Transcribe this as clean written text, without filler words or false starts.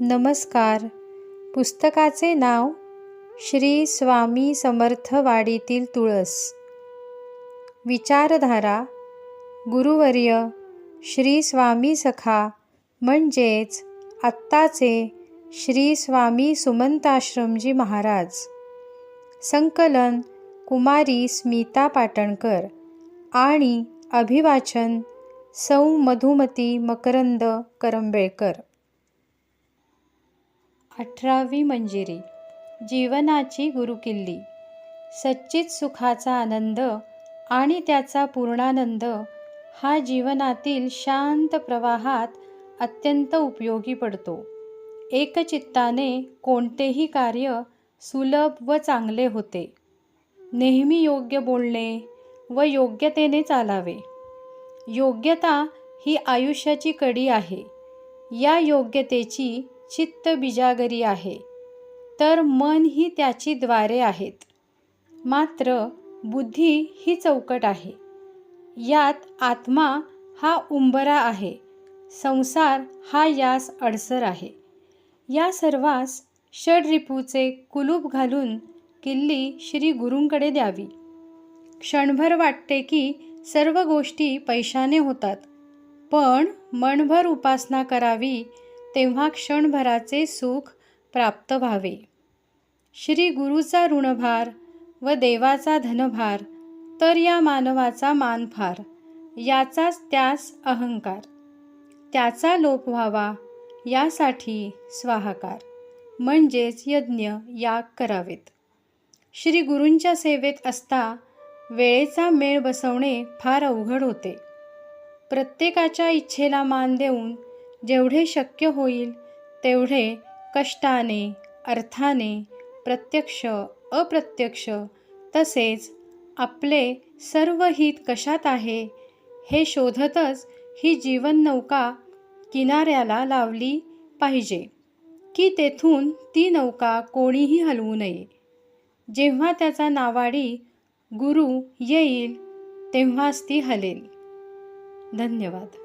नमस्कार. पुस्तकाचे नाव श्री स्वामी समर्थ वाडीतील तुळस. विचारधारा गुरुवर्य श्री स्वामी सखा म्हणजेच आत्ताचे श्री स्वामी सुमंताश्रमजी महाराज. संकलन कुमारी स्मिता पाटणकर आणि अभिवाचन सौ मधुमती मकरंद करंबेळकर. 18वी मंजिरी. जीवनाची गुरुकिल्ली. सच्चित सुखाचा आनंद आणि त्याचा पूर्णानंद हा जीवनातील शांत प्रवाहात अत्यंत उपयोगी पडतो. एकचित्ताने कोणतेही कार्य सुलभ व चांगले होते. नेहमी योग्य बोलणे व योग्यतेने चालावे. योग्यता ही आयुष्याची कडी आहे. या योग्यतेची चित्त बिजागरी आहे, तर मन ही त्याची द्वारे आहेत. मात्र बुद्धी ही चौकट आहे. यात आत्मा हा उंबरा आहे, संसार हा यास अडसर आहे. या सर्वांस षड्रिपूचे कुलूप घालून किल्ली श्री गुरूंकडे द्यावी. क्षणभर वाटते की सर्व गोष्टी पैशाने होतात, पण मनभर उपासना करावी तेव्हा क्षणभराचे सुख प्राप्त व्हावे. श्री गुरुचा ऋणभार व देवाचा धनभार, तर या मानवाचा मानफार. याचाच त्यास अहंकार. त्याचा लोप व्हावा यासाठी स्वाहाकार म्हणजेच यज्ञ याग करावेत. श्री गुरूंच्या सेवेत असता वेळेचा मेळ बसवणे फार अवघड होते. प्रत्येकाच्या इच्छेला मान देऊन जेवढे शक्य होईल तेवढे कष्टाने, अर्थाने, प्रत्यक्ष अप्रत्यक्ष तसेच आपले सर्व हित कशात आहे हे शोधतच ही जीवननौका किनाऱ्याला लावली पाहिजे की तेथून ती नौका कोणीही हलवू नये. जेव्हा त्याचा नावाडी गुरु येईल तेव्हाच ती हलेल. धन्यवाद.